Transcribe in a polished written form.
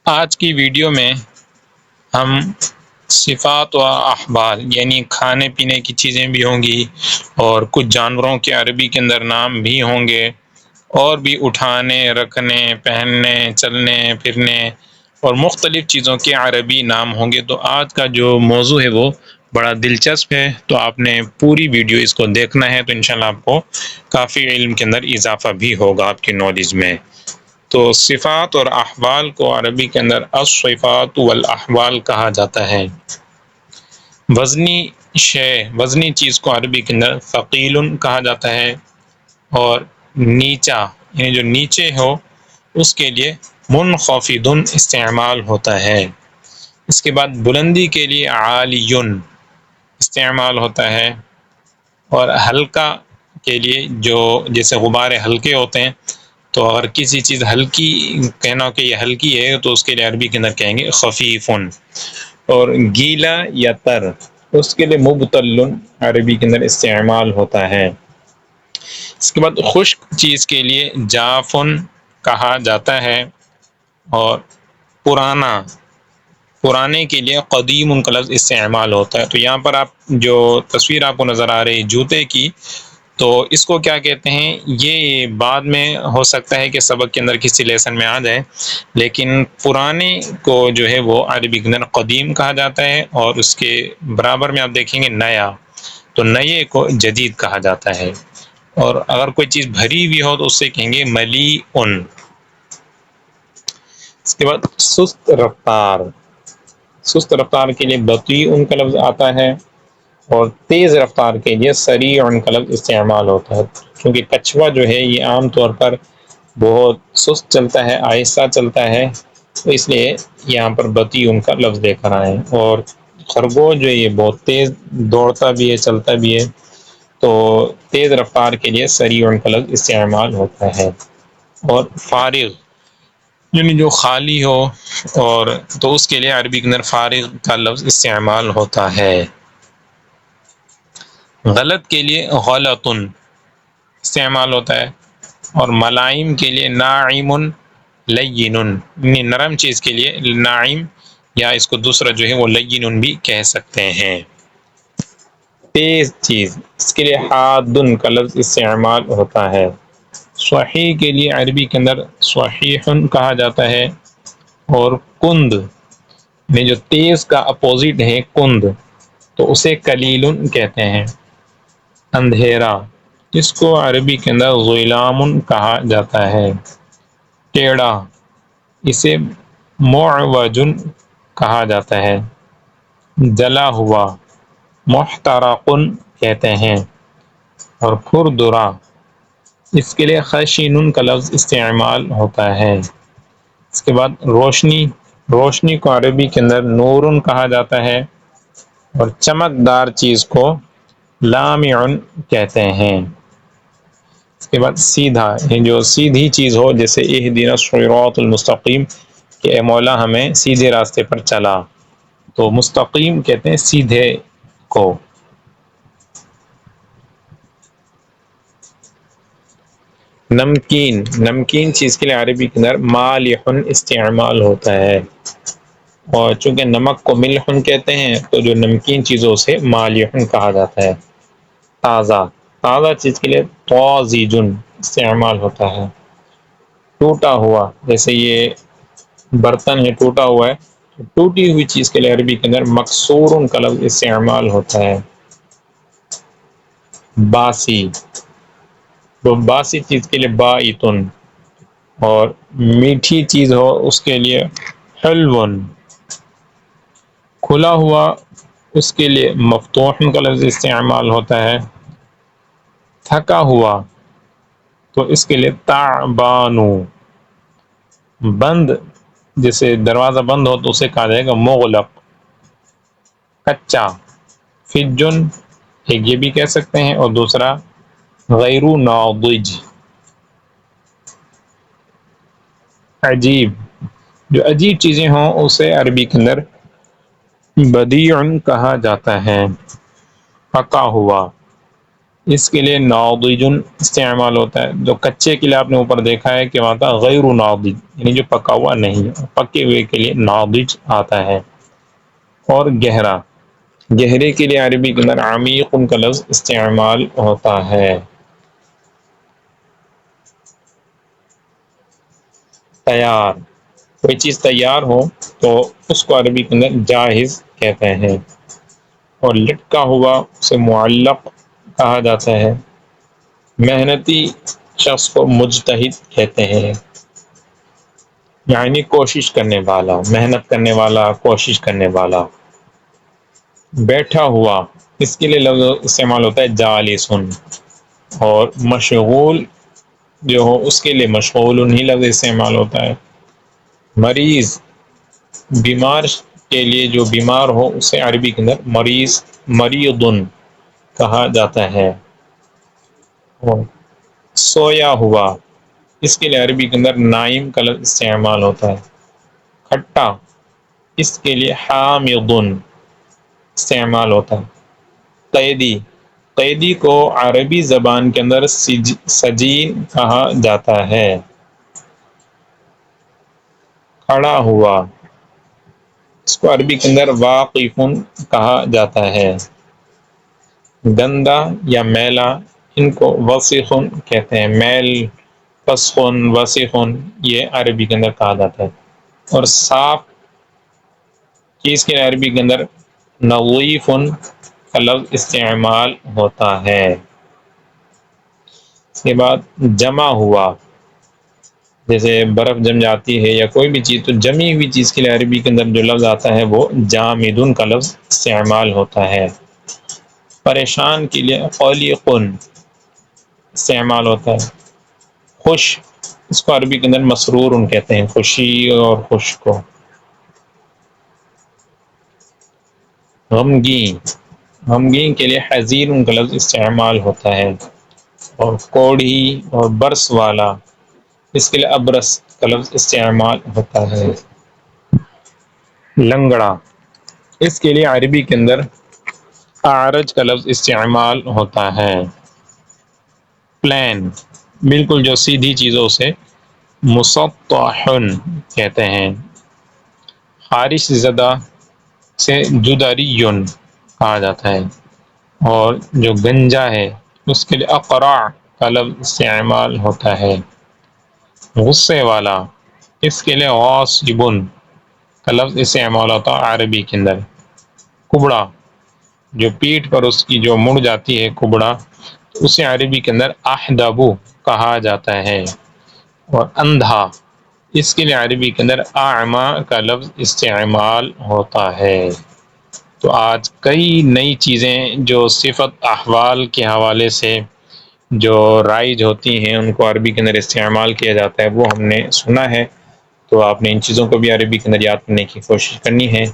آج کی ویڈیو میں ہم صفات و احوال یعنی کھانے پینے کی چیزیں بھی ہوں گی اور کچھ جانوروں کے عربی کے اندر نام بھی ہوں گے، اور بھی اٹھانے، رکھنے، پہننے، چلنے پھرنے اور مختلف چیزوں کے عربی نام ہوں گے۔ تو آج کا جو موضوع ہے وہ بڑا دلچسپ ہے، تو آپ نے پوری ویڈیو اس کو دیکھنا ہے، تو انشاءاللہ آپ کو کافی علم کے اندر اضافہ بھی ہوگا آپ کی نالج میں۔ تو صفات اور احوال کو عربی کے اندر الصفات والاحوال کہا جاتا ہے۔ وزنی چیز کو عربی کے اندر ثقیل کہا جاتا ہے، اور نیچا یعنی جو نیچے ہو اس کے لیے منخفض استعمال ہوتا ہے۔ اس کے بعد بلندی کے لیے عالی استعمال ہوتا ہے، اور ہلکا کے لیے جو جیسے غبار ہلکے ہوتے ہیں، تو اگر کسی چیز ہلکی کہنا ہو کہ یہ ہلکی ہے تو اس کے لیے عربی کے اندر کہیں گے خفیف۔ اور گیلا یا تر اس کے لیے مبتل عربی کے اندر استعمال ہوتا ہے۔ اس کے بعد خشک چیز کے لیے جافن کہا جاتا ہے، اور پرانے کے لیے قدیم کا لفظ استعمال ہوتا ہے۔ تو یہاں پر آپ جو تصویر آپ کو نظر آ رہی جوتے کی، تو اس کو کیا کہتے ہیں، یہ بعد میں ہو سکتا ہے کہ سبق کے اندر کسی لیسن میں آ جائے، لیکن پرانے کو جو ہے وہ عربی کے اندر قدیم کہا جاتا ہے، اور اس کے برابر میں آپ دیکھیں گے نیا، تو نئے کو جدید کہا جاتا ہے۔ اور اگر کوئی چیز بھری ہوئی ہو تو اس سے کہیں گے ملیء۔ اس کے بعد سست رفتار کے لیے بطیء کا لفظ آتا ہے، اور تیز رفتار کے لیے سریع کا لفظ استعمال ہوتا ہے۔ کیونکہ کچھوا جو ہے یہ عام طور پر بہت سست چلتا ہے، آہستہ چلتا ہے، تو اس لیے یہاں پر بطیء کا لفظ لے کر آئے۔ اور خرگوش جو ہے یہ بہت تیز دوڑتا بھی ہے، چلتا بھی ہے، تو تیز رفتار کے لیے سریع کا لفظ استعمال ہوتا ہے۔ اور فارغ یعنی جو خالی ہو، اور تو اس کے لیے عربی کے اندر فارغ کا لفظ استعمال ہوتا ہے۔ غلط کے لیے غلط استعمال ہوتا ہے، اور ملائم کے لیے ناعم لین، یعنی نرم چیز کے لیے ناعم، یا اس کو دوسرا جو ہے وہ لین بھی کہہ سکتے ہیں۔ تیز چیز اس کے لیے حاد کا لفظ استعمال ہوتا ہے۔ صحیح کے لیے عربی کے اندر صحیح کہا جاتا ہے، اور کند میں جو تیز کا اپوزٹ ہے کند، تو اسے قلیل کہتے ہیں۔ اندھیرا اس کو عربی کے اندر ظلام کہا جاتا ہے۔ ٹیڑھا اسے معوج کہا جاتا ہے۔ جلا ہوا محترق کہتے ہیں۔ اور کھردرا اس کے لیے خشن کا لفظ استعمال ہوتا ہے۔ اس کے بعد روشنی کو عربی کے اندر نور کہا جاتا ہے، اور چمکدار چیز کو لامع کہتے ہیں۔ اس کے بعد سیدھا جو سیدھی چیز ہو، جیسے اہدنا الصراط المستقیم کہ اے مولا ہمیں سیدھے راستے پر چلا، تو مستقیم کہتے ہیں سیدھے کو۔ نمکین چیز کے لیے عربی کے اندر مالح استعمال ہوتا ہے، اور چونکہ نمک کو ملح کہتے ہیں تو جو نمکین چیزوں سے مالح کہا جاتا ہے۔ تازہ چیز کے لیے طازج استعمال ہوتا ہے۔ ٹوٹا ہوا جیسے یہ برتن ہے ٹوٹا ہوا ہے، تو ٹوٹی ہوئی چیز کے لیے عربی کے اندر مکسور کا لفظ استعمال ہوتا ہے۔ باسی چیز کے لیے بائتن، اور میٹھی چیز ہو اس کے لیے حلون۔ کھلا ہوا اس کے لیے مفتوح کا لفظ استعمال ہوتا ہے۔ تھکا ہوا تو اس کے لیے تعبان۔ بند جیسے دروازہ بند ہو تو اسے کہا جائے گا مغلق۔ کچا فجن ایک یہ بھی کہہ سکتے ہیں، اور دوسرا غیر ناضج۔ عجیب جو عجیب چیزیں ہوں اسے عربی کے اندر بدیع کہا جاتا ہے۔ پکا ہوا اس کے لیے ناضج استعمال ہوتا ہے. جو کچے کے لیے آپ نے اوپر دیکھا ہے کہ وہاں تھا غیر ناضج، یعنی جو پکا ہوا نہیں، پکے ہوئے کے لیے ناضج آتا ہے. اور گہرا، گہرے کے لیے عربی کے اندر عمیق کا لفظ استعمال ہوتا ہے. تیار، کوئی چیز تیار ہو تو اس کو عربی کے اندر جاہز کہتے ہیں. اور لٹکا ہوا اسے معلق کہا جاتا ہے. محنتی شخص کو مجتہد کہتے ہیں، یعنی کوشش کرنے والا، محنت کرنے والا، کوشش کرنے والا. بیٹھا ہوا، اس کے لیے لفظ استعمال ہوتا ہے جالسن. اور مشغول جو ہو اس کے لیے مشغول ہی لفظ استعمال ہوتا ہے. مریض، بیمار کے لیے جو بیمار ہو اسے عربی کے اندر مریض، مریضن کہا جاتا ہے. سویا ہوا، اس کے لیے عربی کے اندر نائم کا لفظ استعمال ہوتا ہے. کھٹا، اس کے لیے حامضن استعمال ہوتا ہے. قیدی، قیدی کو عربی زبان کے اندر سجین کہا جاتا ہے. کھڑا ہوا، اس کو عربی کے اندر واقف کہا جاتا ہے. گندا یا میلا، ان کو وسخ کہتے ہیں. میل، فسخ، وسخ، یہ عربی کے اندر کہا جاتا ہے. اور صاف چیز کے عربی کے اندر نظیف کا لفظ استعمال ہوتا ہے. اس کے بعد جمع ہوا، جیسے برف جم جاتی ہے یا کوئی بھی چیز، تو جمی ہوئی چیز کے لیے عربی کے اندر جو لفظ آتا ہے وہ جامدن کا لفظ استعمال ہوتا ہے. پریشان کے لیے قلق استعمال ہوتا ہے. خوش، اس کو عربی کے اندر مسرور کہتے ہیں، خوشی اور خوش کو. غمگین، غمگین کے لیے حزین کا لفظ استعمال ہوتا ہے. اور کوڑھی اور برس والا، اس کے لیے ابرس کا لفظ استعمال ہوتا ہے. لنگڑا، اس کے لیے عربی کے اندر اعرج کا لفظ استعمال ہوتا ہے. پلین، بالکل جو سیدھی چیزوں سے مسطح کہتے ہیں. خارش زدہ سے جدری کہا جاتا ہے. اور جو گنجا ہے اس کے لیے اقرع کا لفظ استعمال ہوتا ہے. غصے والا، اس کے لیے غاصب کا لفظ استعمال ہوتا ہے عربی کے اندر. کبڑا، جو پیٹھ پر اس کی جو مڑ جاتی ہے کبڑا، اسے عربی کے اندر احدبو کہا جاتا ہے. اور اندھا، اس کے لیے عربی کے اندر اعمی کا لفظ استعمال ہوتا ہے. تو آج کئی نئی چیزیں جو صفت احوال کے حوالے سے جو رائج ہوتی ہیں ان کو عربی کے اندر استعمال کیا جاتا ہے وہ ہم نے سنا ہے. تو آپ نے ان چیزوں کو بھی عربی کے اندر یاد کرنے کی کوشش کرنی ہے.